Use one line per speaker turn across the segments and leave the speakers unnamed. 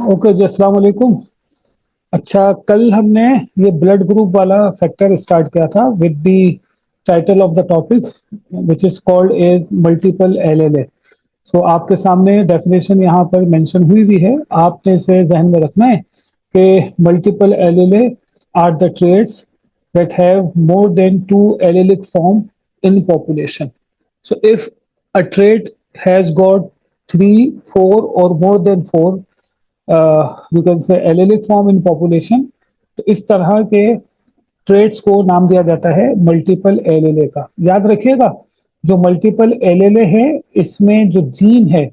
Okay जी, अस्सलाम वालेकुम। अच्छा, कल हमने ये ब्लड ग्रुप वाला फैक्टर स्टार्ट किया था with the title of the topic which is called as multiple allele. तो आपके सामने डेफिनेशन यहाँ पर मेंशन हुई भी है, आपने इसे जहन में रखना है कि multiple allele are the traits that have more than two allelic form in population. So if a trait has got three, four, or more than four you can say allylic form in population, तो इस तरह के trades को नाम दिया जाता है multiple LLA का। याद रखिएगा, जो मल्टीपल एलएलए है इसमें जो जीन है,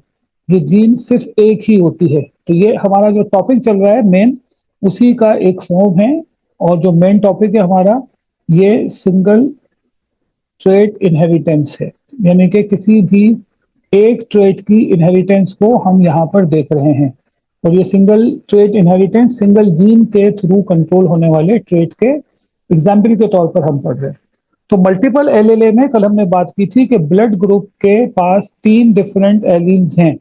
ये जीन सिर्फ एक ही होती है। तो ये हमारा जो टॉपिक चल रहा है मेन, उसी का एक फॉर्म है। और जो मेन टॉपिक है हमारा, ये सिंगल ट्रेट इनहेरिटेंस है, यानी कि किसी भी एक ट्रेट की इनहेरिटेंस को हम यहाँ पर देख रहे हैं। और ये single trait inheritance single gene के थ्रू कंट्रोल होने वाले ट्रेट के एग्जाम्पल के तौर पर हम पढ़ रहे हैं। तो मल्टीपल एलएलए में कल हमने बात की थी कि ब्लड ग्रुप के पास तीन डिफरेंट एलीन्स हैं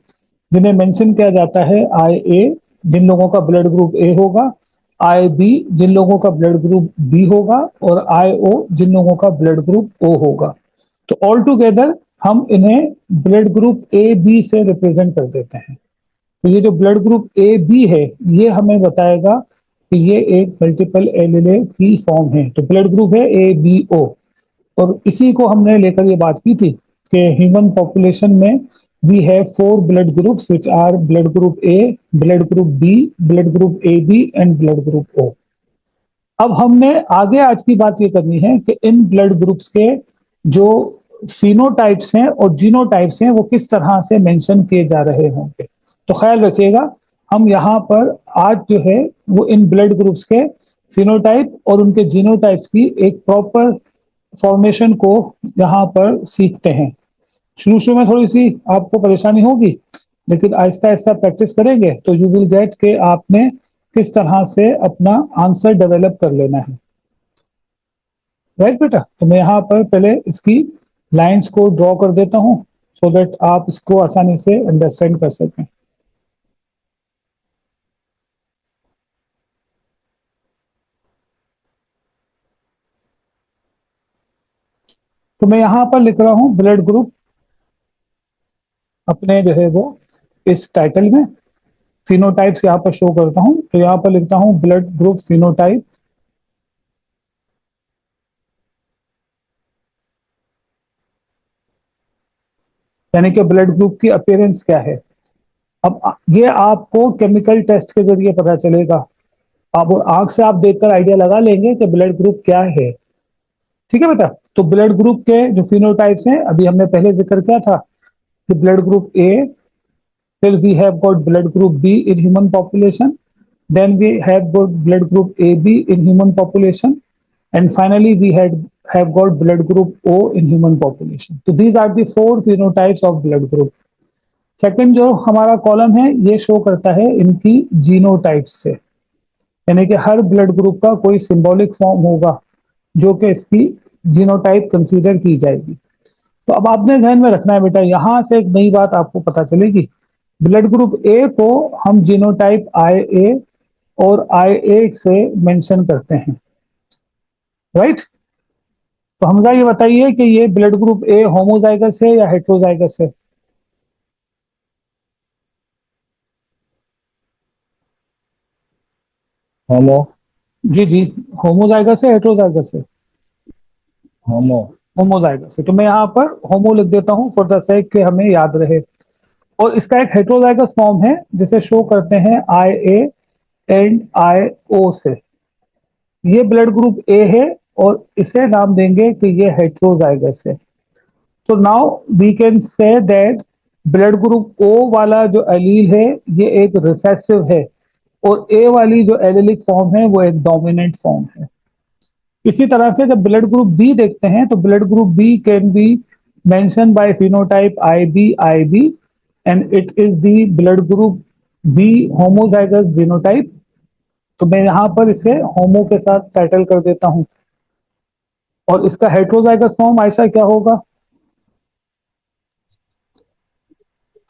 जिन्हें मेंशन किया जाता है आई ए, जिन लोगों का ब्लड ग्रुप ए होगा, आई बी जिन लोगों का ब्लड ग्रुप बी होगा, और आई ओ जिन लोगों का ब्लड ग्रुप ओ होगा। तो ऑल टुगेदर हम इन्हें ब्लड ग्रुप ए बी से रिप्रेजेंट कर देते हैं। तो ये जो ब्लड ग्रुप ए बी है, ये हमें बताएगा कि ये एक मल्टीपल एलएलए की फॉर्म है। तो ब्लड ग्रुप है ए बी ओ, और इसी को हमने लेकर ये बात की थी कि ह्यूमन पॉपुलेशन में we have four blood groups which are blood group A, blood group B, blood group A B and blood group O. अब हमने आगे आज की बात ये करनी है कि इन ब्लड ग्रुप्स के जो सीनोटाइप्स हैं और जीनोटाइप्स हैं वो किस तरह से मेंशन किए जा रहे होंगे। तो ख्याल रखिएगा, हम यहाँ पर आज जो है वो इन ब्लड ग्रुप्स के फिनोटाइप और उनके जीनोटाइप्स की एक प्रॉपर फॉर्मेशन को यहाँ पर सीखते हैं। शुरू शुरू में थोड़ी सी आपको परेशानी होगी, लेकिन आहिस्ता आहिस्ता प्रैक्टिस करेंगे तो यू विल गेट के आपने किस तरह से अपना आंसर डेवलप कर लेना है। राइट बेटा, तो मैं यहाँ पर पहले इसकी लाइंस को ड्रॉ कर देता हूँ सो दैट आप इसको आसानी से अंडरस्टैंड कर सकें। तो मैं यहाँ पर लिख रहा हूँ ब्लड ग्रुप अपने जो है वो इस टाइटल में फिनोटाइप्स यहाँ पर शो करता हूँ। तो यहाँ पर लिखता हूँ ब्लड ग्रुप फिनोटाइप, यानी कि ब्लड ग्रुप की अपीयरेंस क्या है। अब ये आपको केमिकल टेस्ट के जरिए पता चलेगा। अब आंख से आप देखकर आइडिया लगा लेंगे कि ब्लड ग्रुप क्या है। ठीक है बेटा, तो ब्लड ग्रुप के जो फिनोटाइप्स हैं अभी हमने पहले जिक्र किया था कि ब्लड ग्रुप ए, फिर we have got blood group B in human population, then we have got blood group AB in human population, and finally we have got blood group O in human population. So these are the four phenotypes of blood group. Second जो हमारा column है ये show करता है इनकी genotypes से, यानी कि हर ब्लड ग्रुप का कोई सिंबॉलिक फॉर्म होगा जो कि इसकी जीनोटाइप कंसीडर की जाएगी। तो अब आपने ध्यान में रखना है बेटा, यहां से एक नई बात आपको पता चलेगी। ब्लड ग्रुप ए को हम जीनोटाइप आई ए और आई ए से मेंशन करते हैं। राइट, तो हमजा ये बताइए कि ये ब्लड ग्रुप ए होमोजाइगस है या हेट्रोजाइगस है।
होमो।
जी जी, होमोजाइगस है हेट्रोजाइगस है।
होमो।
होमोजाइगस है, तो मैं यहाँ पर होमो लिख देता हूँ फॉर द सेक के हमें याद रहे। और इसका एक हेट्रोजाइगस फॉर्म है जिसे शो करते हैं आई ए एंड आई ओ से। ये ब्लड ग्रुप ए है और इसे नाम देंगे कि ये हेट्रोजाइगस है। तो now we can say that blood group O वाला जो एलील है ये एक रिसेसिव है, और ए वाली जो एलिलिक फॉर्म है वो एक डोमिनेंट फॉर्म है। इसी तरह से जब ब्लड ग्रुप बी देखते हैं तो blood group B can be mention by phenotype I B, and it is the blood group B homozygous genotype. तो मैं यहाँ पर इसे होमो के साथ टाइटल कर देता हूँ। और इसका हेट्रोजाइगस फॉर्म आयशा क्या होगा।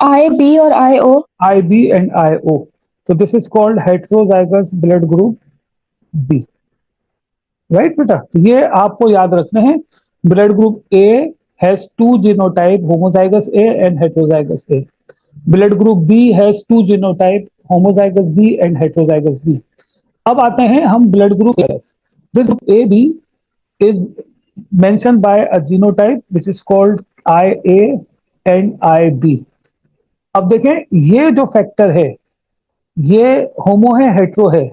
आई बी और आई ओ।
आई बी एंड आई ओ। तो this is called heterozygous blood group B. Right बेटा, तो ये आपको याद रखना है। Blood group A has two genotype, homozygous A and heterozygous A. Blood group B has two genotype, homozygous B and heterozygous B. अब आते हैं हम blood group A. This group A B is mentioned by a genotype which is called IA and IB। अब देखें, ये जो factor है ये होमो है हेट्रो है?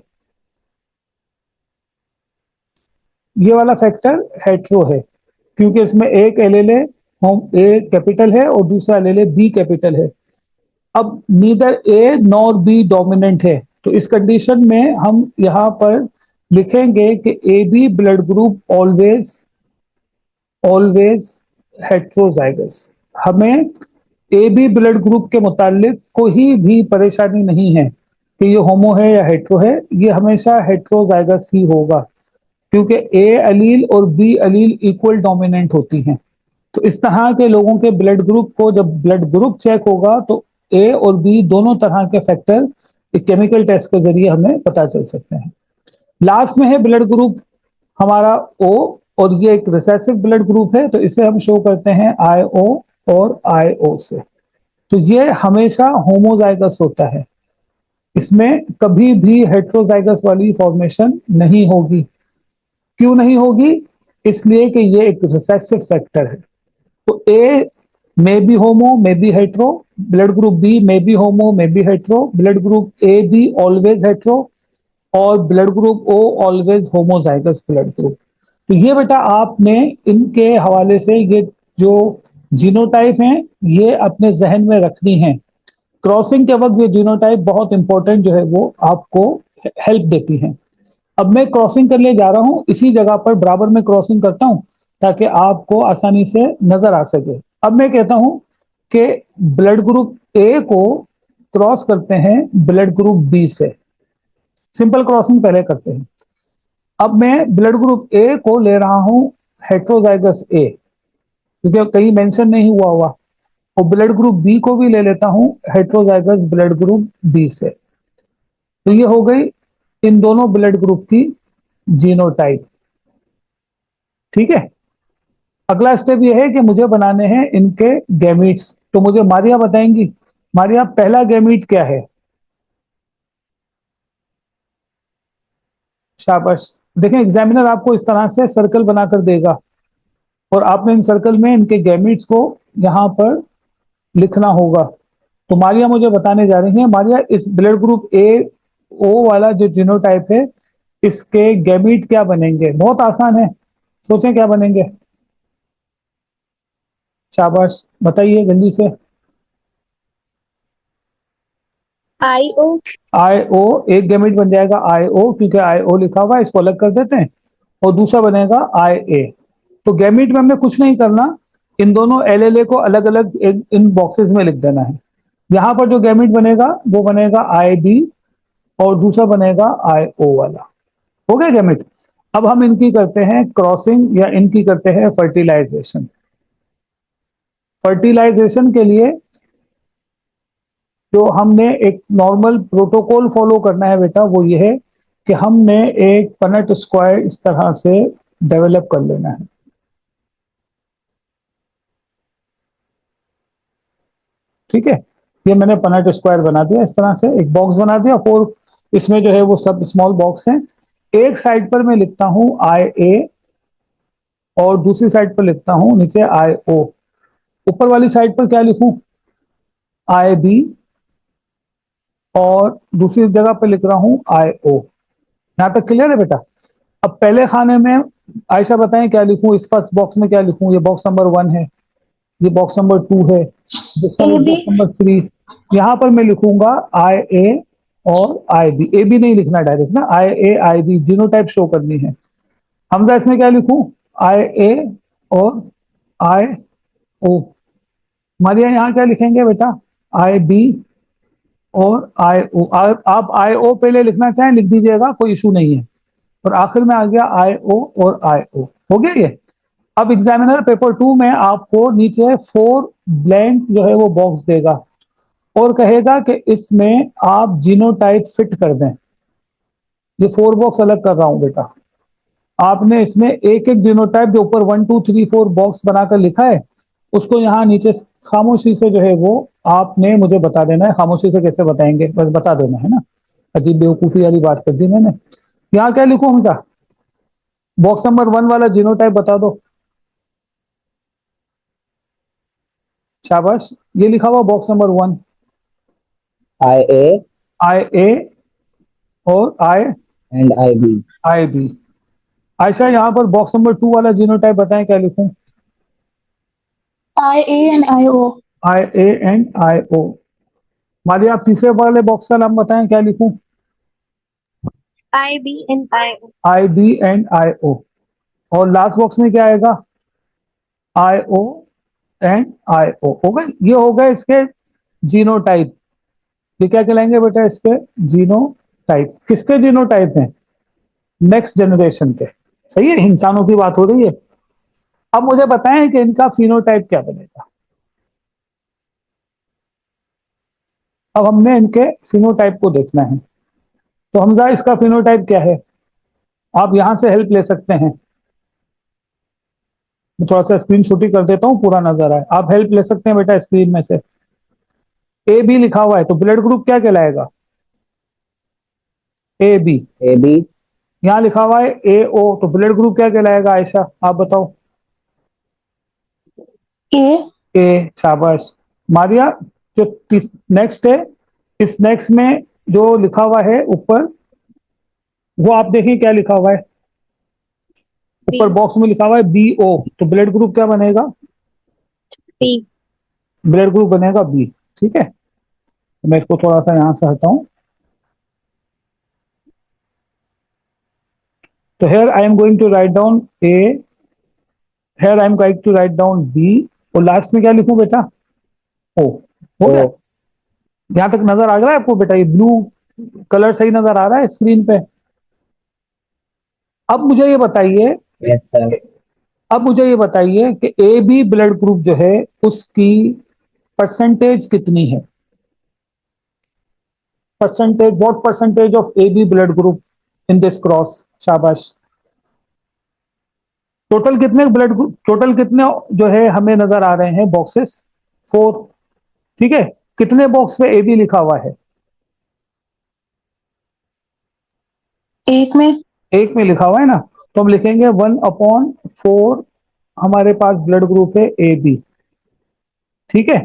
ये वाला फैक्टर हेट्रो है, क्योंकि इसमें एक एलएलए होम ए कैपिटल है और दूसरा एलएलए बी कैपिटल है। अब neither A nor be dominant है, तो इस कंडीशन में हम यहां पर लिखेंगे कि A B blood group always always heterozygous. हमें ए बी ब्लड ग्रुप के मुतालिक कोई भी परेशानी नहीं है कि ये होमो है या हेट्रो है, ये हमेशा हेट्रोजाइगस ही होगा, क्योंकि ए अलील और बी अलील इक्वल डोमिनेंट होती हैं। तो इस तरह के लोगों के ब्लड ग्रुप को जब ब्लड ग्रुप चेक होगा तो ए और बी दोनों तरह के फैक्टर एक केमिकल टेस्ट के जरिए हमें पता चल सकते हैं। लास्ट में है ब्लड ग्रुप हमारा ओ, और ये एक रिसेसिव ब्लड ग्रुप है, तो इसे हम शो करते हैं आईओ और आईओ से। तो ये हमेशा होमोजाइगस होता है, इसमें कभी भी हेट्रोजाइगस वाली फॉर्मेशन नहीं होगी। क्यों नहीं होगी? इसलिए कि ये एक रिसेसिव फैक्टर है। तो A may be homo may be hetero, blood group B may be homo may be hetero, blood group A B always hetero, और blood group O always homozygous blood group. तो ये बेटा आपने इनके हवाले से ये जो जीनोटाइप हैं ये अपने जहन में रखनी है। क्रॉसिंग के वक्त ये जीनोटाइप बहुत इंपॉर्टेंट जो है वो आपको हेल्प देती हैं। अब मैं क्रॉसिंग करने जा रहा हूं, इसी जगह पर बराबर में क्रॉसिंग करता हूं ताकि आपको आसानी से नजर आ सके। अब मैं कहता हूं कि ब्लड ग्रुप ए को क्रॉस करते हैं ब्लड ग्रुप बी से। सिंपल क्रॉसिंग पहले करते हैं। अब मैं ब्लड ग्रुप ए को ले रहा हूं हेट्रोजाइगस ए, क्योंकि कहीं मेंशन नहीं हुआ हुआ, और ब्लड ग्रुप बी को भी ले लेता हूं हेट्रोजाइगस ब्लड ग्रुप बी से। तो ये हो गई इन दोनों ब्लड ग्रुप की जीनोटाइप। ठीक है, अगला स्टेप ये है कि मुझे बनाने हैं इनके गैमीट्स। तो मुझे मारिया बताएंगी, मारिया पहला गैमीट क्या है? शाबाश। देखें, एग्जामिनर आपको इस तरह से सर्कल बनाकर देगा और आपने इन सर्कल में इनके गैमीट्स को यहां पर लिखना होगा। तो मारिया मुझे बताने जा रही है। मारिया, इस ब्लड ग्रुप ए ओ वाला जो जीनोटाइप है इसके गैमीट क्या बनेंगे? बहुत आसान है, सोचें क्या बनेंगे। शाबाश, बताइए जल्दी से।
IO।
आई ओ, एक गैमीट बन जाएगा आई ओ, क्योंकि आई ओ लिखा हुआ है, इसको अलग कर देते हैं, और दूसरा बनेगा आई ए। तो गैमीट में हमने कुछ नहीं करना, इन दोनों एलएलए को अलग अलग इन बॉक्सेस में लिख देना है। यहां पर जो गैमीट बनेगा वो बनेगा आई बी और दूसरा बनेगा आई ओ वाला। हो गया गैमीट। अब हम इनकी करते हैं क्रॉसिंग या इनकी करते हैं फर्टिलाइजेशन। फर्टिलाइजेशन के लिए जो हमने एक नॉर्मल प्रोटोकॉल फॉलो करना है बेटा, वो ये है कि हमने एक पनट स्क्वायर इस तरह से डेवलप कर लेना है। ठीक है, ये मैंने पनट स्क्वायर बना दिया, इस तरह से एक बॉक्स बना दिया। फोर इसमें जो है वो सब स्मॉल बॉक्स हैं। एक साइड पर मैं लिखता हूं आई ए और दूसरी साइड पर लिखता हूं नीचे आई ओ। ऊपर वाली साइड पर क्या लिखूं? आई बी, और दूसरी जगह पर लिख रहा हूं आई ओ। यहां तक क्लियर है बेटा? अब पहले खाने में आयशा बताएं क्या लिखूं, इस फर्स्ट बॉक्स में क्या लिखूं? ये बॉक्स नंबर 1 है, ये बॉक्स नंबर 2 है,
AB।
Box number 3। यहां पर मैं लिखूंगा आई ए और आई बी। ए बी नहीं लिखना डायरेक्ट ना, आई ए आई बी जीनोटाइप शो करनी है। हमजा इसमें क्या लिखूं? आई ए और आई ओ। मारिया यहाँ क्या लिखेंगे बेटा? आई बी और आई ओ। आप आई ओ पहले लिखना चाहें लिख दीजिएगा, कोई इशू नहीं है। और आखिर में आ गया आई ओ और आई ओ। हो गया ये। अब एग्जामिनर पेपर 2 में आपको नीचे 4 ब्लैंक जो है वो बॉक्स देगा, और कहेगा कि इसमें आप जीनोटाइप फिट कर दें। ये 4 बॉक्स अलग कर रहा हूं बेटा। आपने इसमें एक एक जीनोटाइप जो ऊपर 1 2 3 4 बॉक्स बनाकर लिखा है, उसको यहाँ नीचे खामोशी से जो है वो आपने मुझे बता देना है। खामोशी से कैसे बताएंगे, बस बता देना है ना। अजीब बेवकूफी वाली बात कर दी मैंने। यहाँ क्या लिखूं हमजा? बॉक्स नंबर 1 वाला जीनोटाइप बता दो। शाबाश, ये लिखा हुआ box number 1,
IA
I A और
and IB.
I B. Ayesha, यहाँ पर बॉक्स नंबर 2 वाला जीनोटाइप बताएं, क्या लिखूं?
IA and IO.
I A and I O. Maliya, आप तीसरे वाले बॉक्स का नाम बताएं, क्या लिखूं?
IB and IO.
I B and I O. और लास्ट बॉक्स में क्या आएगा? I O and I O. हो गए, ये हो गए इसके जीनोटाइप। ये क्या कहलाएंगे बेटा? इसके जीनोटाइप। किसके जीनोटाइप हैं? नेक्स्ट जनरेशन के। सही है, इंसानों की बात हो रही है। अब मुझे बताएं कि इनका फिनोटाइप क्या बनेगा। अब हमने इनके फिनोटाइप को देखना है। तो हमजा, इसका फिनोटाइप क्या है? आप यहां से हेल्प ले सकते हैं। मैं थोड़ा सा स्क्रीन शॉट ही कर देता हूं, पूरा नजर आए। आप हेल्प ले सकते हैं बेटा स्क्रीन में से। ए बी लिखा हुआ है, तो ब्लड ग्रुप क्या कहलाएगा? A B.
AB
यहां लिखा हुआ है ए ओ, तो ब्लड ग्रुप क्या कहलाएगा आयशा, आप बताओ।
A.
ए, शाबाश। मारिया, जो नेक्स्ट है, इस नेक्स्ट में जो लिखा हुआ है ऊपर, वो आप देखें क्या लिखा हुआ है। ऊपर बॉक्स में लिखा हुआ है बी ओ, तो ब्लड ग्रुप क्या बनेगा?
B.
ब्लड ग्रुप बनेगा बी। ठीक है, तो मैं इसको थोड़ा सा यहां से हटाऊं। तो here I am going to write down A, here I am going to write down B, और लास्ट में क्या लिखूं बेटा? ओ। हो गया?
O.
यहां तक नजर आ रहा है आपको बेटा? ये ब्लू कलर सही नजर आ रहा है स्क्रीन पे? अब मुझे ये बताइए,
Yes, sir.
अब मुझे ये बताइए कि ए बी ब्लड ग्रुप जो है उसकी परसेंटेज कितनी है? Percentage, what percentage of A B blood group in this cross? शाबाश। टोटल कितने ब्लड ग्रुप, टोटल कितने जो है हमें नजर आ रहे हैं बॉक्सेस? 4। ठीक है, कितने बॉक्स पे ए बी लिखा हुआ है?
एक में।
एक में लिखा हुआ है ना, तो हम लिखेंगे 1/4 हमारे पास ब्लड ग्रुप है ए बी। ठीक है,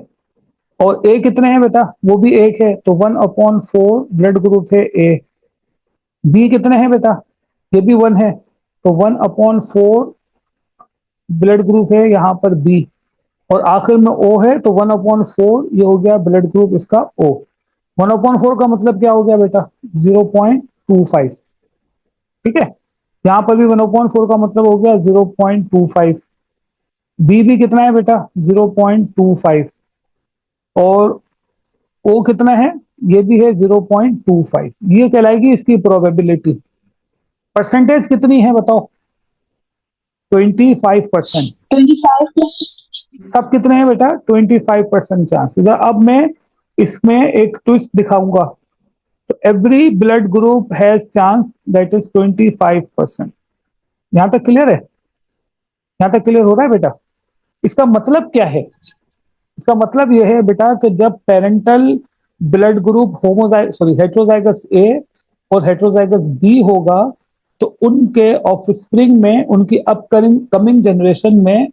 और ए कितने हैं बेटा? वो भी एक है, तो 1/4 ब्लड ग्रुप है ए। बी कितने हैं बेटा? ये भी 1 है, तो 1/4 ब्लड ग्रुप है यहाँ पर बी। और आखिर में ओ है, तो 1/4 ये हो गया ब्लड ग्रुप इसका ओ। 1/4 का मतलब क्या हो गया बेटा? 0.25। ठीक है, यहाँ पर भी 1/4 का मतलब हो गया 0.25। बी भी कितना है बेटा? 0.25। और ओ कितना है? ये भी है 0.25। ये कहलाएगी इसकी प्रोबेबिलिटी। परसेंटेज कितनी है बताओ? 25%।
25%.
सब कितने हैं बेटा? 25% चांसेस। अब मैं इसमें एक ट्विस्ट दिखाऊंगा। तो every blood group has chance that is 25%। यहां तक क्लियर है? यहां तक क्लियर हो रहा है बेटा? इसका मतलब क्या है? इसका मतलब यह है बेटा कि जब parental blood group heterozygous A और हेट्रोजाइगस बी होगा, तो उनके ऑफस्प्रिंग में, उनकी अपकमिंग कमिंग जनरेशन में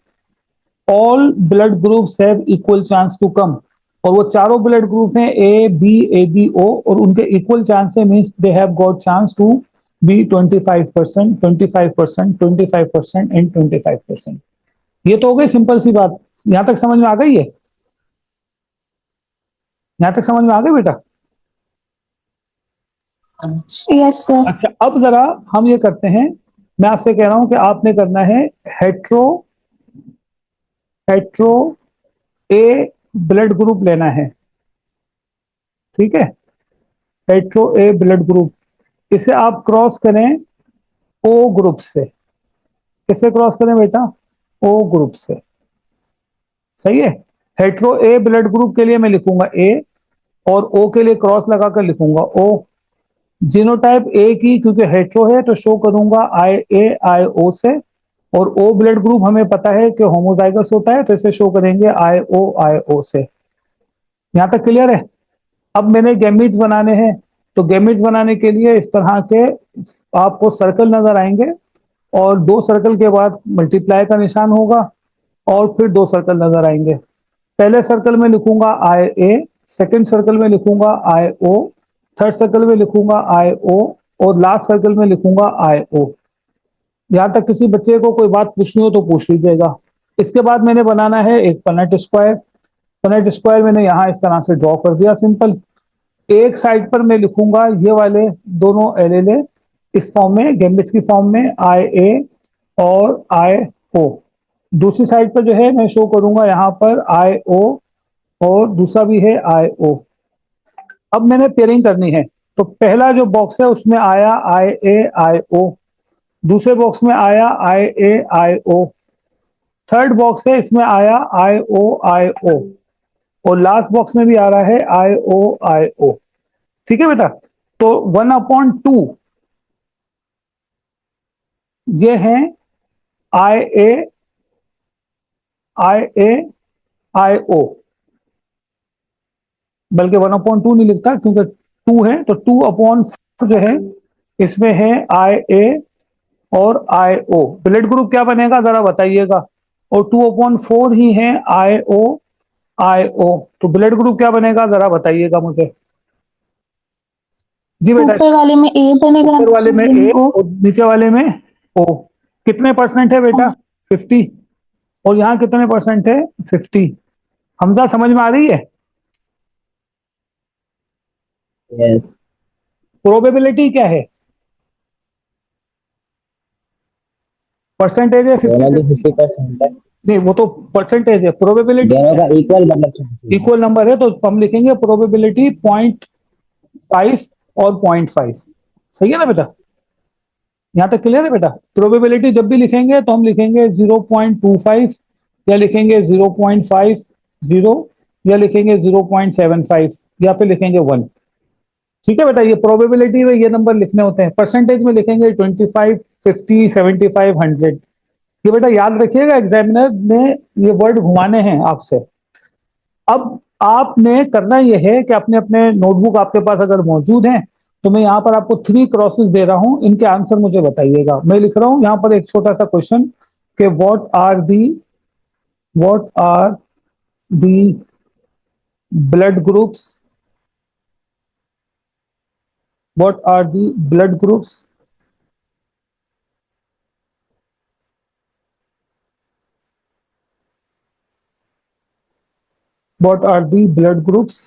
all blood groups have equal chance to come. और वो चारों ब्लड ग्रुप हैं A B A B O, और उनके इक्वल चांस है, means they have got chance to be 25%, 25%, 25% and 25%। ये तो हो गई सिंपल सी बात। यहां तक समझ में आ गई है? यहां तक समझ में आ गई बेटा?
Yes, sir.
अच्छा, अब जरा हम ये करते हैं। मैं आपसे कह रहा हूं कि आपने करना है हेट्रो हेट्रो ए ब्लड ग्रुप लेना है। ठीक है, हेट्रो ए ब्लड ग्रुप, इसे आप क्रॉस करें ओ ग्रुप से। किससे क्रॉस करें बेटा? ओ ग्रुप से। सही है। हेट्रो ए ब्लड ग्रुप के लिए मैं लिखूंगा ए, और ओ के लिए क्रॉस लगाकर लिखूंगा ओ। जीनोटाइप ए की क्योंकि हेट्रो है तो शो करूंगा आई ए आई ओ से, और ओ ब्लड ग्रुप हमें पता है कि होमोजाइगस होता है तो इसे शो करेंगे आई ओ से। यहां तक क्लियर है। अब मैंने गैमीट्स बनाने हैं, तो गैमीट्स बनाने के लिए इस तरह के आपको सर्कल नजर आएंगे, और दो सर्कल के बाद मल्टीप्लाई का निशान होगा, और फिर दो सर्कल नजर आएंगे। पहले सर्कल में लिखूंगा आई ए, सेकेंड सर्कल में लिखूंगा आई ओ, थर्ड सर्कल में लिखूंगा आई ओ, और लास्ट सर्कल में लिखूंगा आई ओ। यहां तक किसी बच्चे को कोई बात पूछनी हो तो पूछ लीजिएगा। इसके बाद मैंने बनाना है एक पनेट स्क्वायर। पनेट स्क्वायर मैंने यहां इस तरह से ड्रॉ कर दिया सिंपल। एक साइड पर मैं लिखूंगा ये वाले दोनों एलएलए इस फॉर्म में, गैम्बिट्स की फॉर्म में, आई ए और आई ओ। दूसरी साइड पर जो है मैं शो करूंगा यहां पर आई ओ, और दूसरा भी है आई ओ। अब मैंने पेयरिंग करनी है, तो पहला जो बॉक्स है उसमें आया आई ए आई ओ, दूसरे बॉक्स में आया आई ए आई ओ, थर्ड बॉक्स है इसमें आया आई ओ, और लास्ट बॉक्स में भी आ रहा है आई ओ। ठीक है बेटा। तो 1/2 ये है आई ए आई ए आई ओ, बल्कि 1/2 नहीं लिखता क्योंकि 2 है, तो 2/4 जो है इसमें है आई ए और आई ओ। ब्लड ग्रुप क्या बनेगा जरा बताइएगा। और 2/4 ही है आई ओ, तो ब्लड ग्रुप क्या बनेगा जरा बताइएगा मुझे। जी बेटा।
ऊपर वाले में ए बनेगा,
ऊपर वाले में ए
ओ।
और नीचे वाले में ओ। कितने परसेंट है बेटा? 50। और यहाँ कितने परसेंट है? 50। हमजा समझ में आ रही है?
yes,
प्रोबेबिलिटी क्या है? परसेंटेज है
दोनों की
50-50।
50% है,
नहीं वो तो परसेंटेज है, प्रोबेबिलिटी
दोनों का इक्वल मतलब चांसेस है।
इक्वल नंबर है, तो हम लिखेंगे प्रोबेबिलिटी 0.5 और 0.5। सही है ना बेटा? यहाँ तक क्लियर है बेटा? प्रोबेबिलिटी जब भी लिखेंगे तो हम लिखेंगे 0.25, या लिखेंगे 0.50, या लिखेंगे 0.75, या फिर लिखेंगे 1। ठीक है बेटा, ये प्रोबेबिलिटी में ये नंबर लिखने होते हैं। परसेंटेज में लिखेंगे 25, 50, 75, 100। ये बेटा याद रखिएगा, एग्जामिनर ने ये वर्ड घुमाने हैं आपसे। अब आपने करना यह है कि अपने अपने नोटबुक आपके पास अगर मौजूद हैं, तो मैं यहां पर आपको 3 क्रॉसेस दे रहा हूं, इनके आंसर मुझे बताइएगा। मैं लिख रहा हूं यहां पर एक छोटा सा क्वेश्चन कि what are the blood groups what are the blood groups what are the blood groups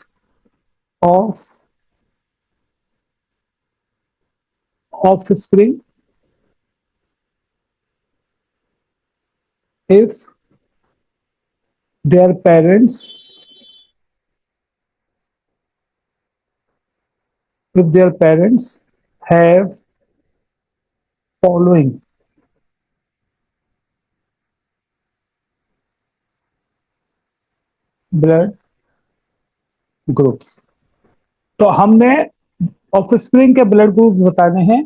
of offspring if their parents have following blood groups। तो हमने ऑफस्प्रिंग के ब्लड ग्रुप्स बताने हैं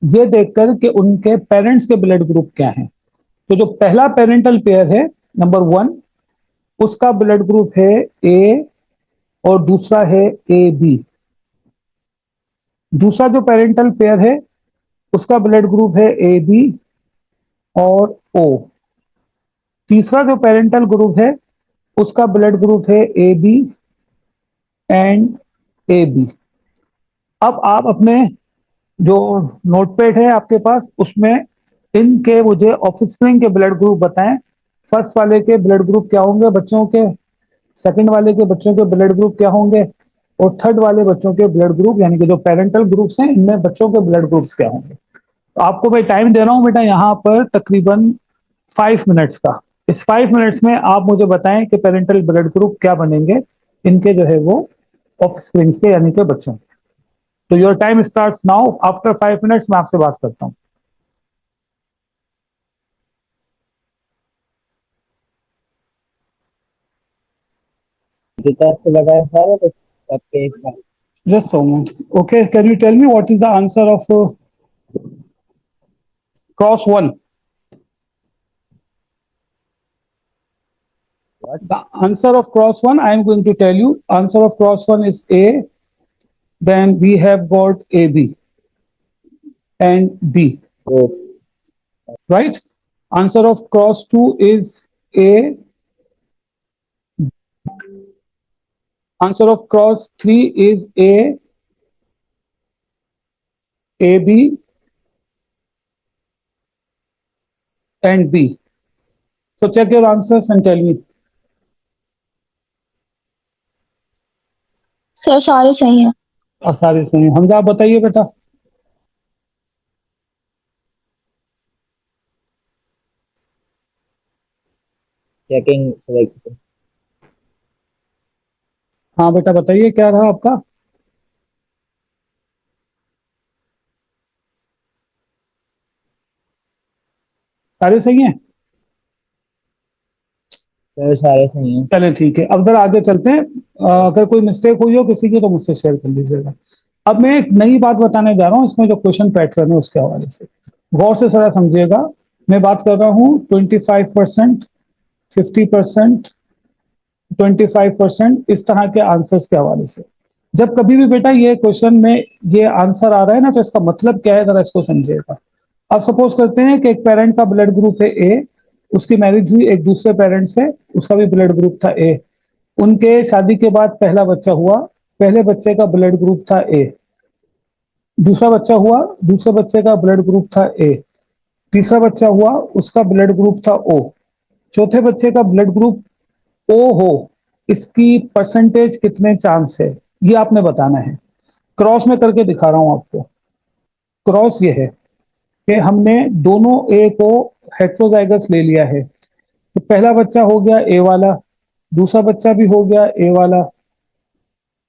ये देखकर कि उनके पेरेंट्स के ब्लड ग्रुप क्या हैं। तो जो पहला पेरेंटल पेयर है, नंबर 1, उसका ब्लड ग्रुप है ए, और दूसरा है ए बी। दूसरा जो पेरेंटल पेयर है उसका ब्लड ग्रुप है ए बी और ओ। तीसरा जो पेरेंटल ग्रुप है उसका ब्लड ग्रुप है A B and A B. अब आप अपने जो नोटपैड है आपके पास उसमें इनके मुझे ऑफस्प्रिंग के ब्लड ग्रुप बताएं। फर्स्ट वाले के ब्लड ग्रुप क्या होंगे बच्चों के, सेकंड वाले के बच्चों के ब्लड ग्रुप क्या होंगे, और थर्ड वाले बच्चों के ब्लड ग्रुप यानी कि जो पेरेंटल ग्रुप्स हैं इनमें बच्चों के ब्लड ग्रुप्स क्या होंगे। तो आपको मैं टाइम दे रहा हूं बेटा यहाँ पर तकरीबन 5 मिनट्स का। इस 5 मिनट्स में आप मुझे बताएं कि पेरेंटल ब्लड ग्रुप क्या बनेंगे इनके जो है वो ऑफस्प्रिंग्स के यानी कि बच्चों के। तो your time starts now, after 5 minutes मैं आपसे बात करता हूं।
की तरफ से लगाए सारे सबके एक साथ।
Just a moment. Okay, can you tell me what is the answer of cross 1?
What?
The answer of cross 1, I am going to tell you. Answer of cross 1 is A. Then we have got AB and B,
Oh,
right? Answer of cross 2 is A. Answer of cross 3 is A, AB, and B. So check your answers and tell me.
Sir सारे सही हैं.
सारे सही। हमजा आप बताइए बेटा।
checking selection.
हाँ बेटा बताइए क्या रहा आपका। सारे सही हैं।
सर सारे सही हैं।
चलें ठीक है, अब जरा आगे चलते हैं। अगर कोई मिस्टेक हुई हो किसी की तो मुझसे शेयर कर लीजिएगा। अब मैं एक नई बात बताने जा रहा हूँ, इसमें जो क्वेश्चन पैटर्न है उसके हवाले से गौर से जरा समझिएगा। मैं बात कर रहा हूँ 25%, 50%, 25% इस तरह के आंसर्स के हवाले से। जब कभी भी बेटा ये क्वेश्चन में ये आंसर आ रहा है ना, तो इसका मतलब क्या है जरा इसको समझिएगा। अब सपोज करते हैं कि एक पेरेंट का ब्लड ग्रुप है ए, उसकी मैरिज हुई एक दूसरे पेरेंट से, उसका भी ब्लड ग्रुप था ए। उनके शादी के बाद पहला बच्चा हुआ, पहले बच्चे का ब्लड ग्रुप था ए। दूसरा बच्चा हुआ, दूसरे बच्चे का ब्लड ग्रुप था ए। तीसरा बच्चा हुआ, उसका ब्लड ग्रुप था ओ। चौथे बच्चे का ब्लड ग्रुप ओ हो, इसकी परसेंटेज कितने चांस है ये आपने बताना है। क्रॉस में करके दिखा रहा हूं आपको। क्रॉस ये है कि हमने दोनों ए को हेट्रोजाइगस ले लिया है, तो पहला बच्चा हो गया ए वाला, दूसरा बच्चा भी हो गया ए वाला,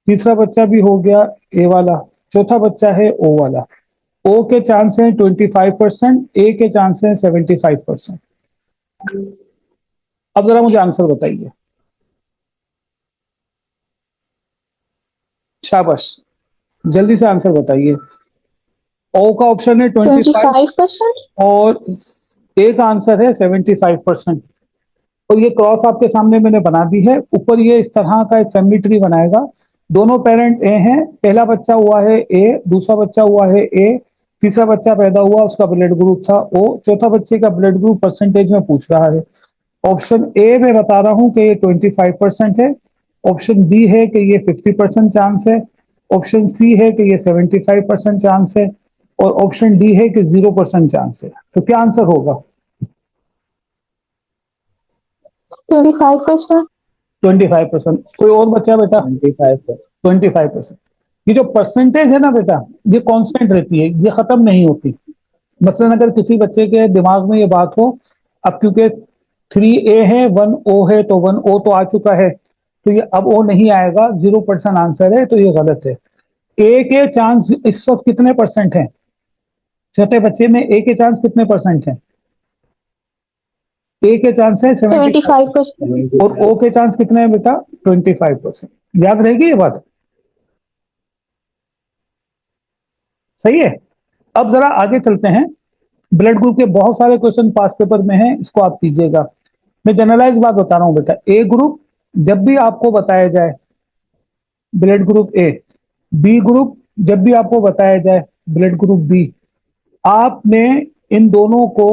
तीसरा बच्चा भी हो गया ए वाला, चौथा बच्चा है ओ वाला। ओ के चांस हैं 25%, ए के चांस हैं 75%। अब जरा मुझे आंसर बताइए। शाबाश, जल्दी से आंसर बताइए। ओ का ऑप्शन है 25
25%.
और ए का आंसर है 75%। और ये क्रॉस आपके सामने मैंने बना दी है। ऊपर ये इस तरह का एक फैमिली ट्री बनाएगा। दोनों पेरेंट ए हैं, पहला बच्चा हुआ है ए, दूसरा बच्चा हुआ है ए, तीसरा बच्चा पैदा हुआ उसका ब्लड ग्रुप था ओ, चौथा बच्चे का ब्लड ग्रुप परसेंटेज में पूछ रहा है। ऑप्शन ए में बता रहा हूं कि ये 25% है, ऑप्शन बी है कि ये 50% चांस है, ऑप्शन सी है कि ये 75% चांस है, और ऑप्शन डी है कि 0% चांस है। तो क्या आंसर होगा?
25%.
25%। कोई और बच्चा बेटा?
25
25%। ये जो परसेंटेज है ना बेटा, ये कांस्टेंट रहती है, ये खत्म नहीं होती। मसलन अगर किसी बच्चे के दिमाग में ये बात हो, अब क्योंकि 3A है 1O है, तो 1O तो आ चुका है, तो ये अब O नहीं आएगा, 0% आंसर है, तो ये गलत है। ए के चांस इस वक्त कितने परसेंट हैं? छोटे बच्चे में ए के चांस कितने परसेंट हैं? ए के चांस है 75
75%.
और ओ के चांस कितने हैं बेटा? 25%। याद रहेगी ये बात? सही है। अब जरा आगे चलते हैं। ब्लड ग्रुप के बहुत सारे क्वेश्चन पास पेपर में हैं, इसको आप कीजिएगा। मैं जनरलाइज बात बता रहा हूं बेटा। ए ग्रुप जब भी आपको बताया जाए blood group A, B group जब भी आपको बताया जाए ब्लड ग्रुप बी, आपने इन दोनों को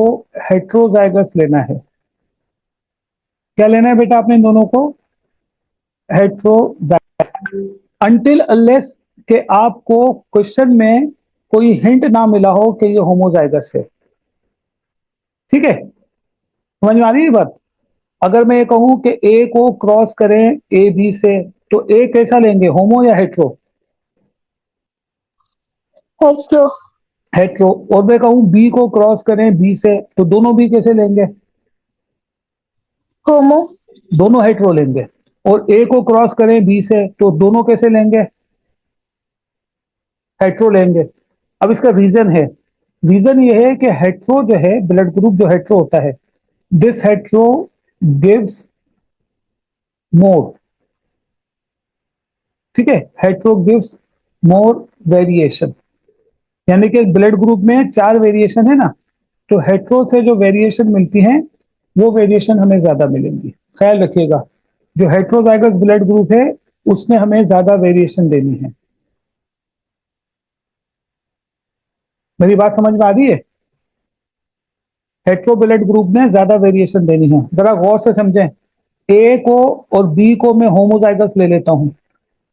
हेट्रोजाइगस लेना है। क्या लेना है बेटा आपने इन दोनों को? हेट्रोजाइगस। अनटिल अनलेस कि आपको क्वेश्चन में कोई हिंट ना मिला हो कि ये होमोजाइगस है। ठीक है, समझ में आ रही है बात? अगर मैं ये कहूं कि ए को क्रॉस करें ए बी से, तो ए कैसा लेंगे, होमो या हेट्रो?
हेट्रो.
हेट्रो। और मैं कहूं बी को क्रॉस करें बी से, तो दोनों बी कैसे लेंगे?
होमो.
दोनों हेट्रो लेंगे। और ए को क्रॉस करें बी से, तो दोनों कैसे लेंगे? हेट्रो लेंगे। अब इसका रीजन है, रीजन ये है कि हेट्रो जो है, ब्लड ग्रुप जो हेट्रो होता है, दिस हेट्रो गिव्स मोर। ठीक है, हेट्रो गिव्स मोर वेरिएशन, यानी कि ब्लड ग्रुप में 4 वेरिएशन है ना, तो हेट्रो से जो वेरिएशन मिलती है वो वेरिएशन हमें ज्यादा मिलेंगी। ख्याल रखिएगा, जो हेट्रोजाइगस ब्लड ग्रुप है उसने हमें ज्यादा वेरिएशन देनी है। मेरी बात समझ में आ रही है? हेट्रो ब्लड ग्रुप ने ज्यादा वेरिएशन देनी है। जरा गौर से समझें, ए को और बी को मैं होमोजाइगस ले लेता हूं।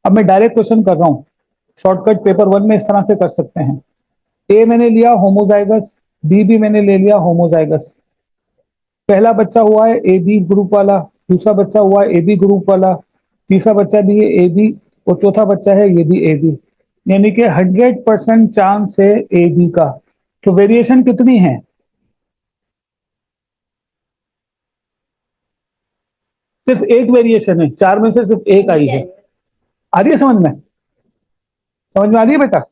अब मैं डायरेक्ट क्वेश्चन कर रहा हूं, शॉर्टकट पेपर 1 में इस तरह से कर सकते हैं। ए मैंने लिया होमोजाइगस, बी भी मैंने ले लिया होमोजाइगस। पहला बच्चा हुआ है ए बी ग्रुप वाला, दूसरा बच्चा हुआ है ए बी ग्रुप वाला, तीसरा बच्चा भी है ए बी, और चौथा बच्चा है ये भी ए बी, यानी कि 100% चांस है ए बी का। तो वेरिएशन कितनी है? सिर्फ एक वेरिएशन है, 4 में से सिर्फ एक आई है। आ रही है समझ में? समझ में आ रही है बेटा?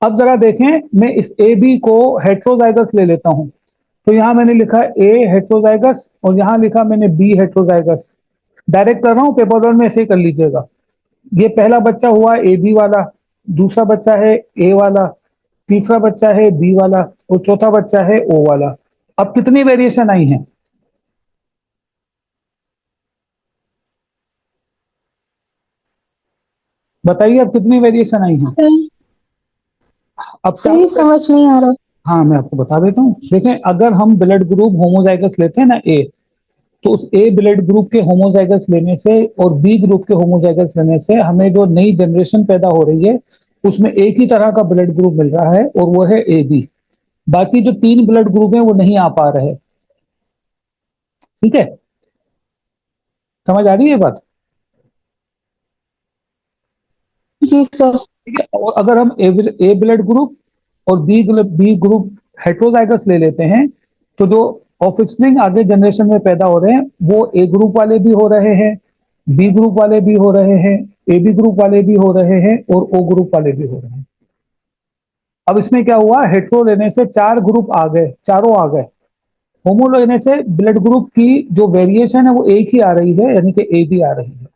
अब जरा देखें, मैं इस ए बी को हेट्रोजाइगस ले लेता हूं, तो यहां मैंने लिखा ए हेट्रोजाइगस और यहां लिखा मैंने बी हेट्रोजाइगस। डायरेक्ट कर रहा हूं, पेपर 1 में ऐसे ही कर लीजिएगा। ये पहला बच्चा हुआ ए बी वाला, दूसरा बच्चा है ए वाला, तीसरा बच्चा है बी वाला, और चौथा बच्चा है ओ वाला। अब कितनी वेरिएशन आई है? बताइए, अब कितनी वेरिएशन आई है?
सही
अब
सही समझ नहीं आ रहा।
हाँ, मैं आपको बता देता हूँ। देखें, अगर हम ब्लड ग्रुप होमोजाइगस लेते हैं ना ए, तो उस ए ब्लड ग्रुप के होमोजाइगस लेने से और बी ग्रुप के होमोजाइगस लेने से हमें जो नई जनरेशन पैदा हो रही है उसमें एक ही तरह का ब्लड ग्रुप मिल रहा है, और वो है ए बी। बाकी जो 3 ब्लड ग्रुप हैं वो नहीं आ पा रहे। ठीक है, समझ आ रही है बात?
जी सर।
ठीक है, और अगर हम ए ब्लड ग्रुप और बी ग्रुप हेट्रोजाइगस ले लेते हैं, तो जो ऑफस्प्रिंग आगे जनरेशन में पैदा हो रहे हैं वो ए ग्रुप वाले भी हो रहे हैं, बी ग्रुप वाले भी हो रहे हैं, ए बी ग्रुप वाले भी हो रहे हैं, और ओ ग्रुप वाले भी हो रहे हैं। अब इसमें क्या हुआ, हेट्रो लेने से 4 ग्रुप आ गए, चारों आ गए। होमो लेने से ब्लड ग्रुप की जो वेरिएशन है वो एक ही आ रही है, यानी कि ए बी आ रही है।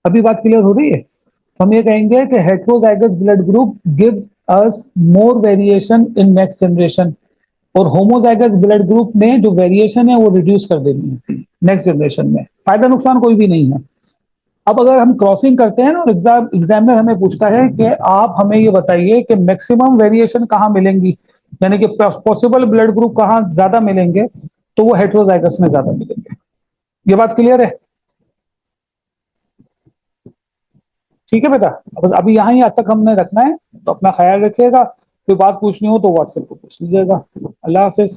अभी बात क्लियर हो रही है? तो हम ये कहेंगे कि heterozygous blood group gives us more variation in next generation, और होमोजाइगस ब्लड ग्रुप में जो वेरिएशन है वो रिड्यूस कर देनी है नेक्स्ट जनरेशन में। फायदा नुकसान कोई भी नहीं है। अब अगर हम क्रॉसिंग करते हैं ना, और एग्जामिनर हमें पूछता है कि आप हमें ये बताइए कि मैक्सिमम वेरिएशन कहाँ मिलेंगी, यानी कि पॉसिबल ब्लड ग्रुप कहाँ ज्यादा मिलेंगे, तो वो हेट्रोजाइगस में ज्यादा मिलेंगे। ये बात क्लियर है? ठीक है बेटा, बस अभी यहाँ ही आज तक हमने रखना है, तो अपना ख्याल रखिएगा। कोई बात पूछनी हो तो व्हाट्सएप पर पूछ लीजिएगा। अल्लाह हाफिज।